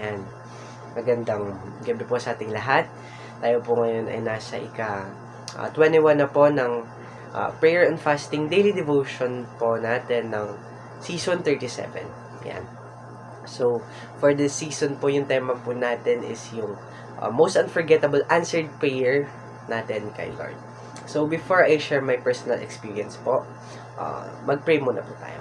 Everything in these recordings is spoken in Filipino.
Ayan. Magandang gabi po sa ating lahat. Tayo po ngayon ay nasa 21 na po ng Prayer and Fasting Daily Devotion po natin ng Season 37. Ayan. So, for this season po, yung tema po natin is yung most unforgettable answered prayer natin kay Lord. So, before I share my personal experience po, mag-pray muna po tayo.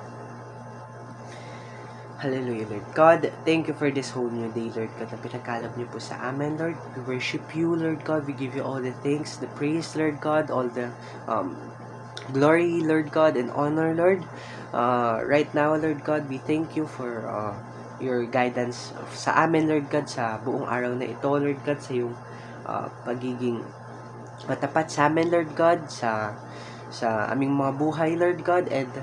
Hallelujah, Lord God. Thank you for this whole new day, Lord God, na pinagkalap niyo po sa amin, Lord. We worship you, Lord God. We give you all the thanks, the praise, Lord God, all the glory, Lord God, and honor, Lord. Right now, Lord God, we thank you for your guidance sa amin, Lord God, sa buong araw na ito, Lord God, sa yung pagiging matapat sa amin, Lord God, sa aming mga buhay, Lord God, and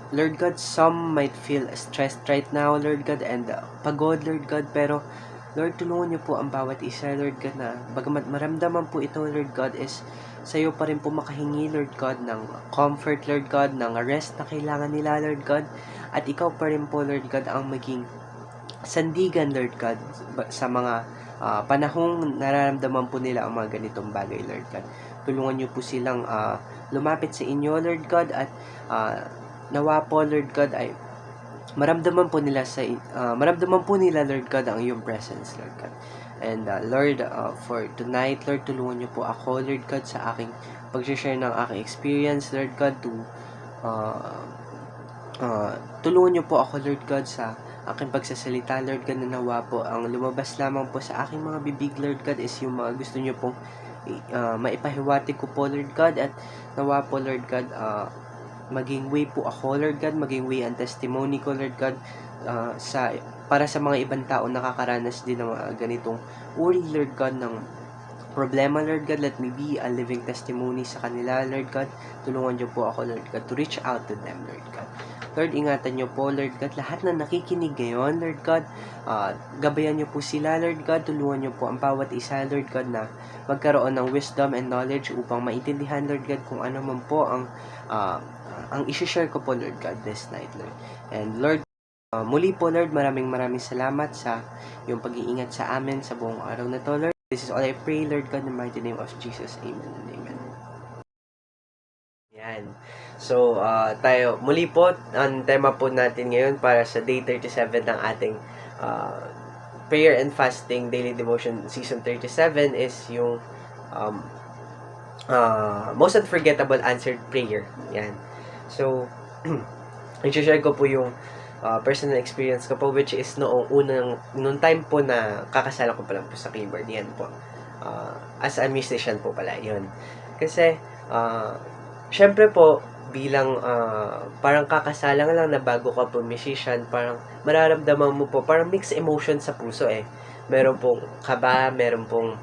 Lord God, some might feel stressed right now, Lord God, and pagod, Lord God, pero Lord, tulungan niyo po ang bawat isa, Lord God, na bagamat maramdaman po ito, Lord God, is sa iyo pa rin po makahingi, Lord God, ng comfort, Lord God, ng rest na kailangan nila, Lord God, at ikaw pa rin po, Lord God, ang maging sandigan, Lord God, sa mga panahong nararamdaman po nila ang mga ganitong bagay, Lord God. Tulungan niyo po silang lumapit sa inyo, Lord God, at nawa po, Lord God, ay maramdaman po nila, Lord God, ang iyong presence, Lord God. And Lord, for tonight, Lord, tulungan niyo po ako, Lord God, sa aking pag-share ng aking experience, Lord God, tulungan niyo po ako, Lord God, sa aking pagsasalita, Lord God, na nawa po ang lumabas lamang po sa aking mga bibig, Lord God, is yung mga gusto niyo pong maipahiwatig ko po, Lord God, at nawa po, Lord God, maging way po ako, Lord God, maging way ang testimony ko, Lord God, para sa mga ibang tao nakakaranas din ng mga ganitong uri, Lord God, ng problema, Lord God. Let me be a living testimony sa kanila, Lord God. Tulungan niyo po ako, Lord God, to reach out to them, Lord God. Lord, ingatan niyo po, Lord God, lahat na nakikinig ngayon, Lord God. Gabayan niyo po sila, Lord God. Tulungan niyo po ang bawat isa, Lord God, na magkaroon ng wisdom and knowledge upang maintindihan, Lord God, kung ano man po ang isi-share ko po, Lord God, this night, Lord. And Lord, muli po, Lord, maraming salamat sa yung pag-iingat sa amin sa buong araw na to, Lord. This is all I pray, Lord God, in the mighty name of Jesus. Amen and amen. Yan. So, tayo, muli po, ang tema po natin ngayon para sa day 37 ng ating Prayer and Fasting Daily Devotion Season 37 is yung most unforgettable answered prayer. Yan. So, i-share ko po yung personal experience ko po, which is noong time po na kakasala ko pa lang po sa keyboard. Yan po. As a musician po pala, yun. Kasi, syempre po, bilang parang kakasalang lang na bago ka po musician, parang mararamdaman mo po, parang mixed emotion sa puso eh. Meron pong kaba, meron pong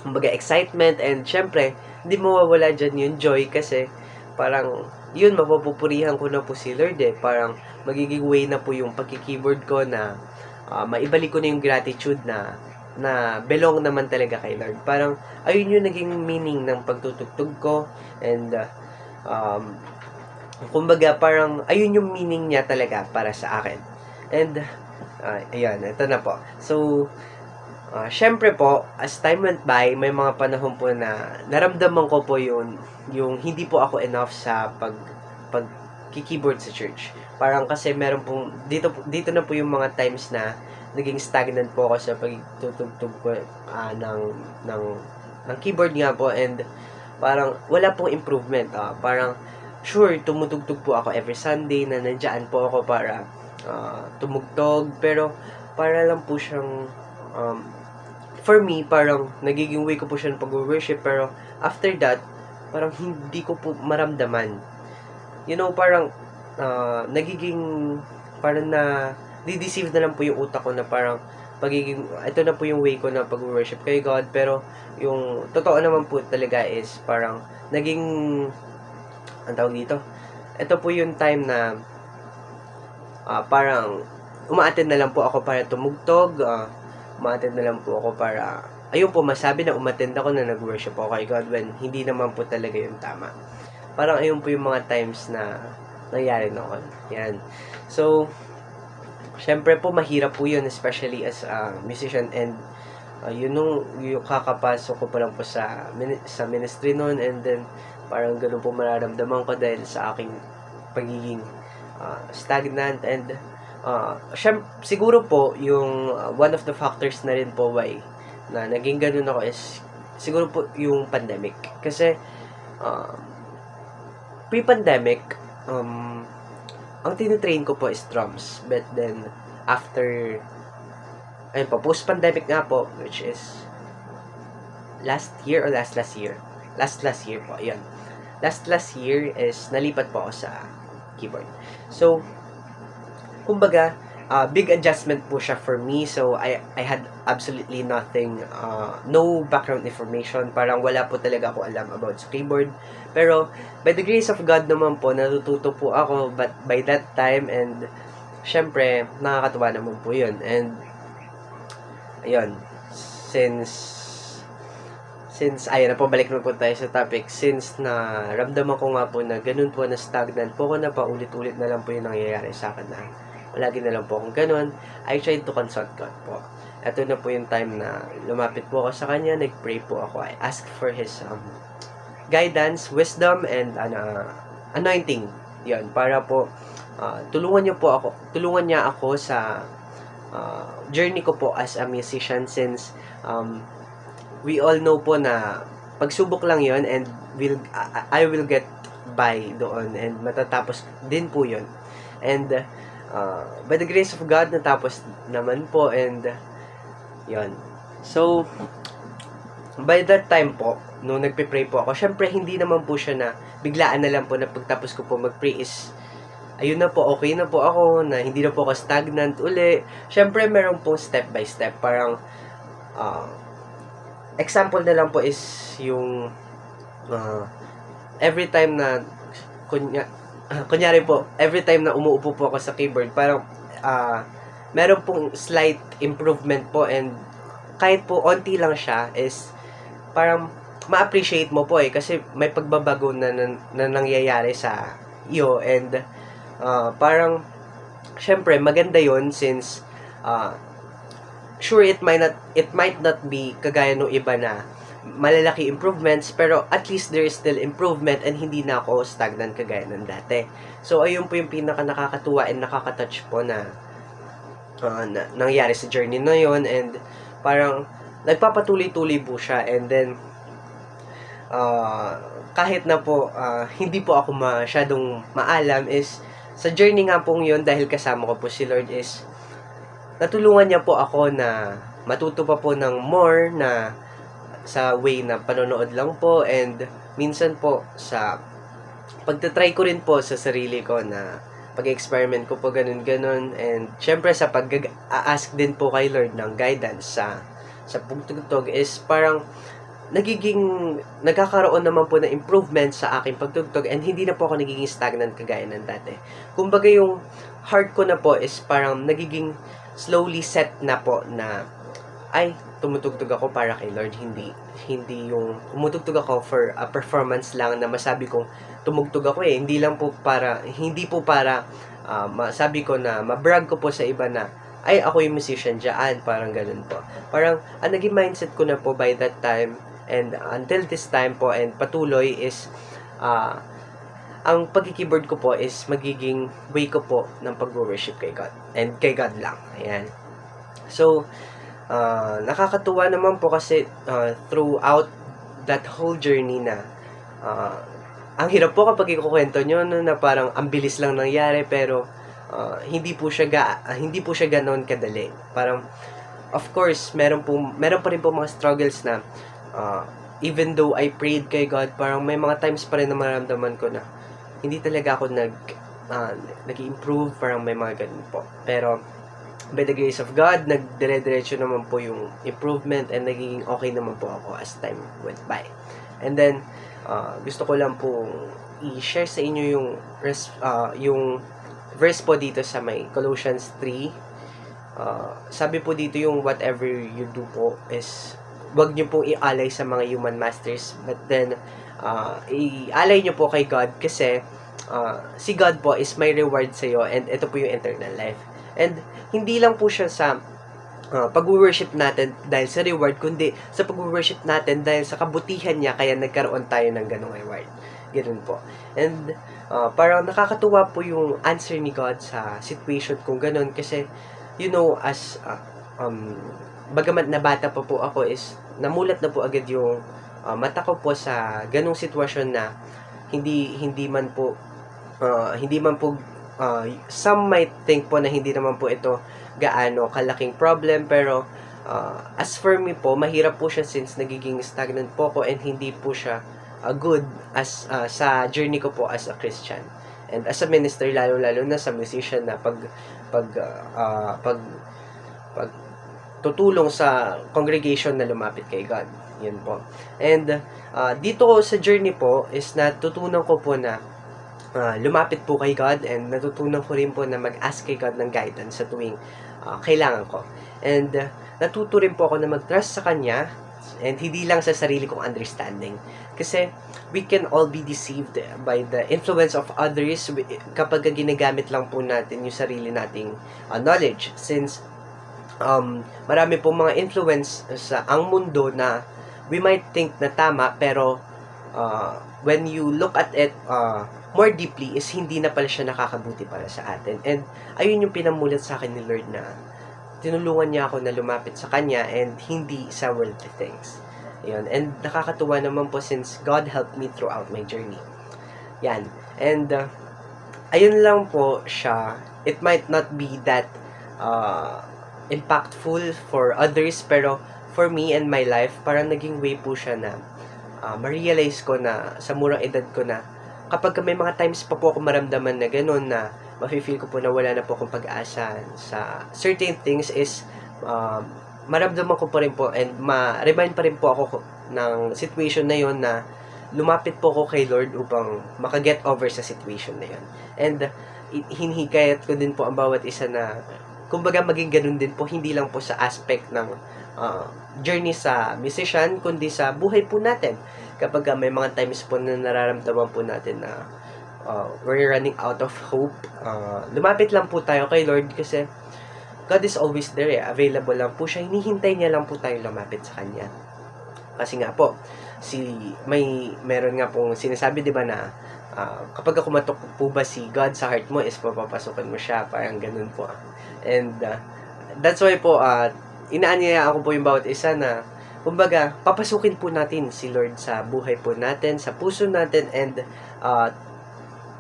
kumbaga excitement, and syempre, hindi mawawala dyan yung joy kasi parang yun, mapupurihan ko na po si Lord eh. Parang magiging way na po yung pagki-keyboard ko na maibalik ko na yung gratitude na belong naman talaga kay Lord. Parang ayun yung naging meaning ng pagtutugtog ko, and kumbaga parang ayun yung meaning niya talaga para sa akin. And ayan, ito na po. So, syempre po, as time went by, may mga panahon po na naramdaman ko po yung hindi po ako enough sa pag-keyboard sa church. Parang kasi meron pong, dito na po yung mga times na naging stagnant po ako sa pagtutugtog ko ng keyboard nga po, and parang wala pong improvement. Parang sure, tumutugtog po ako every Sunday na nandiyan po ako para tumugtog, pero para lang po siyang for me, parang nagiging way ko po siya ng pag-worship, pero after that, parang hindi ko po maramdaman. You know, parang nagiging parang di-deceive na lang po yung utak ko na parang ito na po yung way ko na pag-worship kay God, pero yung totoo naman po talaga is parang naging, ang tawag dito, ito po yung time na parang umaattend na lang po ako para tumugtog, umaattend na lang po ako para, ayun po, masabi na umattend ako na nag-worship ako kay God when hindi naman po talaga yung tama. Parang ayun po yung mga times na nangyari noon. Yan. So, syempre po mahirap po yun, especially as a musician, and yung kakapasok ko pa lang po sa ministry noon, and then parang ganun po mararamdaman ko dahil sa aking pagiging stagnant, and siguro po yung one of the factors na rin po why na naging ganun ako is siguro po yung pandemic. Kasi pre-pandemic, ang tinitrain ko po is drums, but then after ayun po, post-pandemic nga po, which is last year or last year po, yun. Last year is nalipat po ako sa keyboard. So, kumbaga, big adjustment po siya for me. So, I had absolutely nothing, no background information. Parang wala po talaga ako alam about sa keyboard. Pero, by the grace of God naman po, natututo po ako but by that time, and syempre, nakakatuwa naman po yun. And, ayun, since ayun na po, balik na po tayo sa topic. Since na ramdaman ko nga po na ganun po, na stagnant po ako, na paulit-ulit na lang po yung nangyayari sa akin, na lagi na lang po akong ganun, I tried to consult God po. Ito na po yung time na lumapit po ako sa Kanya, nag-pray po ako. I asked for His guidance, wisdom, and anointing. Yun, para po tulungan niya ako sa journey ko po as a musician, since we all know po na pagsubok lang yon, and I will get by doon, and matatapos din po yon. And by the grace of God, natapos naman po, and yon. So, by that time po, nung nagpe-pray po ako, syempre hindi naman po siya na biglaan na lang po na pagtapos ko po mag-pray is ayun na po, okay na po ako, na hindi na po ako stagnant uli. Syempre, meron pong step by step. Parang, example na lang po is yung every time na, kunyari po, every time na umuupo po ako sa keyboard, parang, meron pong slight improvement po, and kahit po onti lang siya, is parang, ma-appreciate mo po kasi may pagbabago na nangyayari sa iyo, and parang syempre maganda yon, since sure it might not be kagaya ng iba na malalaki improvements, pero at least there is still improvement, and hindi na ako stagnant kagaya ng dati. So ayun po yung pinaka nakakatuwa and nakaka-touch po na nangyari sa journey na yon, and parang nagpapatuloy-tuloy po siya. And then kahit na po hindi po ako masyadong maalam, is sa journey nga pong yun, dahil kasama ko po si Lord, is natulungan niya po ako na matuto pa po ng more na sa way na panonood lang po, and minsan po sa pagtatry ko rin po sa sarili ko na pag-experiment ko po ganun, and syempre sa pag-ask din po kay Lord ng guidance sa pagtugtog, is parang nagkakaroon naman po ng improvement sa aking pagtugtog, and hindi na po ako nagiging stagnant kagaya ng dati. Kumbaga yung heart ko na po is parang nagiging slowly set na po na ay tumutugtog ako para kay Lord, hindi yung tumutugtog ako for a performance lang na masabi kong tumugtog ako hindi po para masabi ko na mabrag ko po sa iba na ay ako yung musician dyan, parang ganun po. Parang ang naging mindset ko na po by that time and until this time po and patuloy is ang pag-keyboard ko po is magiging way ko po ng pag-worship kay God and kay God lang. Ayan. So nakakatuwa naman po kasi throughout that whole journey na ang hirap po kapag ikukwento nyo na parang ang bilis lang nangyari, pero hindi po siya ganoon kadali. Parang of course meron pa rin po mga struggles na even though I prayed kay God, parang may mga times pa rin na maramdaman ko na hindi talaga ako nag-improve, parang may mga ganun po. Pero by the grace of God, nagdire-diretso naman po yung improvement and nagiging okay naman po ako as time went by. And then gusto ko lang po i-share sa inyo yung verse po dito sa may Colossians 3. Sabi po dito yung whatever you do po is wag niyo pong ialay sa mga human masters, but then ialay niyo po kay God, kasi si God po is may reward sa iyo, and ito po yung eternal life. And hindi lang po siya sa pag-worship natin dahil sa reward, kundi sa pag-worship natin dahil sa kabutihan niya, kaya nagkaroon tayo ng ganong reward. Ganun po. And parang nakakatuwa po yung answer ni God sa situation kung ganun, kasi as bagamat na bata pa po ako, is namulat na po agad yung mata ko po sa ganong sitwasyon na hindi man po some might think po na hindi naman po ito gaano kalaking problem, pero as for me po, mahirap po siya since nagiging stagnant po ako, and hindi po siya good as sa journey ko po as a Christian and as a minister, lalo na sa musician, na pag tutulong sa congregation na lumapit kay God. Yun po. And dito sa journey po is natutunan ko po na lumapit po kay God, and natutunan ko rin po na mag-ask kay God ng guidance sa tuwing kailangan ko. And natuto rin po ako na mag-trust sa Kanya, and hindi lang sa sarili kong understanding. Kasi we can all be deceived by the influence of others kapag ginagamit lang po natin yung sarili nating knowledge. Since marami po mga influence sa ang mundo na we might think na tama, pero when you look at it more deeply, is hindi na pala siya nakakabuti para sa atin. And ayun yung pinamulat sa akin ni Lord, na tinulungan niya ako na lumapit sa Kanya and hindi sa worldly things. Yun. And nakakatuwa naman po since God helped me throughout my journey. Yan. And ayun lang po siya. It might not be that impactful for others, pero for me and my life, parang naging way po siya na ma-realize ko na sa murang edad ko na kapag may mga times pa po ako maramdaman na gano'n, na mafe-feel ko po na wala na po akong pag-asa sa certain things, is maramdaman ko pa rin po and ma-remind pa rin po ako ng situation na yon, na lumapit po ako kay Lord upang makaget over sa situation na yon. And hinihikayat ko din po ang bawat isa na kumbaga maging ganun din po, hindi lang po sa aspect ng journey sa musician, kundi sa buhay po natin. Kapag may mga times po na nararamdaman po natin na we're running out of hope, lumapit lang po tayo kay Lord, kasi God is always there, available lang po siya, hinihintay niya lang po tayo lumapit sa Kanya. Kasi nga po, meron nga pong sinasabi, di ba, na kapag kumatok po ba si God sa heart mo, is papapasukan mo siya, parang ganun po. And that's why po, inaanyaya ako po yung bawat isa na, kumbaga, papasukin po natin si Lord sa buhay po natin, sa puso natin, and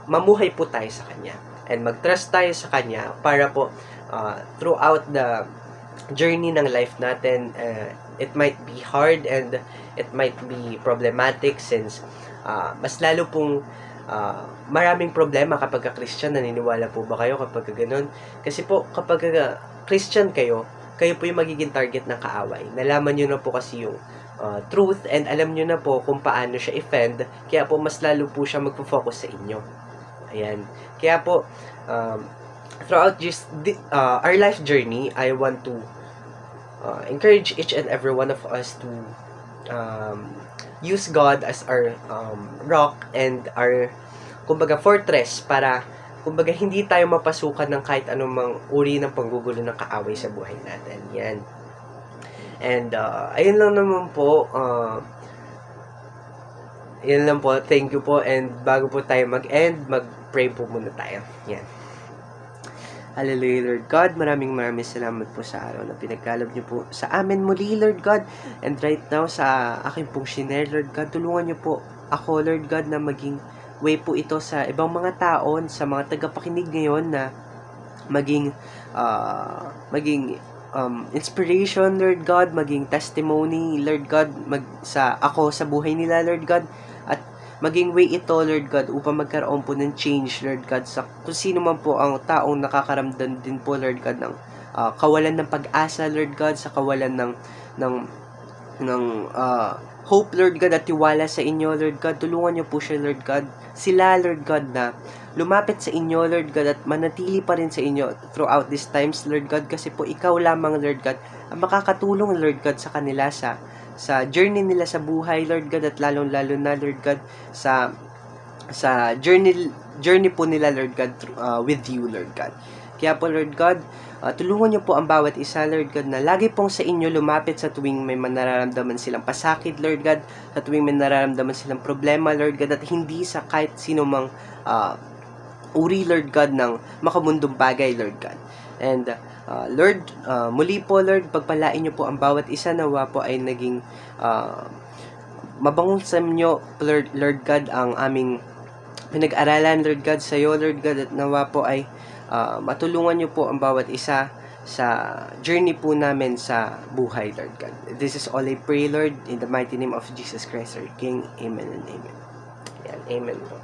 mamuhay po tayo sa Kanya. And mag-trust tayo sa Kanya para po throughout the journey ng life natin, it might be hard and it might be problematic, since mas lalo pong maraming problema kapag ka-Christian. Naniniwala po ba kayo kapag ganun? Kasi po, kapag Christian kayo po yung magiging target ng kaaway. Nalaman nyo na po kasi yung truth, and alam nyo na po kung paano siya i-fend, kaya po mas lalo po siya magpo-focus sa inyo. Ayan. Kaya po, throughout just our life journey, I want to encourage each and every one of us to use God as our rock and our, kumbaga, fortress, para kumbaga hindi tayo mapasukan ng kahit anumang uri ng panggugulo ng kaaway sa buhay natin. Yan. And ayun lang naman po. Yun lang po. Thank you po. And bago po tayo mag-end, mag-pray po muna tayo. Yan. Hallelujah, Lord God. Maraming salamat po sa araw na pinagkaloob niyo po sa amin muli, Lord God. And right now, sa aking pong share, Lord God, tulungan niyo po ako, Lord God, na maging way po ito sa ibang mga taon, sa mga tagapakinig ngayon, na maging inspiration, Lord God, maging testimony, Lord God, sa buhay nila, Lord God, at maging way ito, Lord God, upang magkaroon po ng change, Lord God, sa kung sino man po ang taong nakakaramdam din po, Lord God, ng kawalan ng pag-asa, Lord God, sa kawalan ng hope, Lord God, at tiwala sa inyo, Lord God. Tulungan niyo po siya, Lord God. Sila, Lord God, na lumapit sa inyo, Lord God, at manatili pa rin sa inyo throughout these times, Lord God, kasi po ikaw lamang, Lord God, ang makakatulong, Lord God, sa kanila sa journey nila sa buhay, Lord God, at lalong-lalo na, Lord God, sa journey po nila, Lord God, with you, Lord God. Kaya po, Lord God, tulungan niyo po ang bawat isa, Lord God, na lagi pong sa inyo lumapit sa tuwing may nararamdaman silang pasakit, Lord God, sa tuwing may nararamdaman silang problema, Lord God, at hindi sa kahit sino mang uri, Lord God, ng makamundong bagay, Lord God. And Lord, muli po, Lord, pagpalain niyo po ang bawat isa, nawa po ay naging mabangong sa inyo, Lord God, ang aming pinag-aralan, Lord God, sa iyo, Lord God, at nawa po ay matulungan niyo po ang bawat isa sa journey po namin sa buhay, Lord God. This is all I pray, Lord, in the mighty name of Jesus Christ, our King. Amen and amen. Yan, amen po.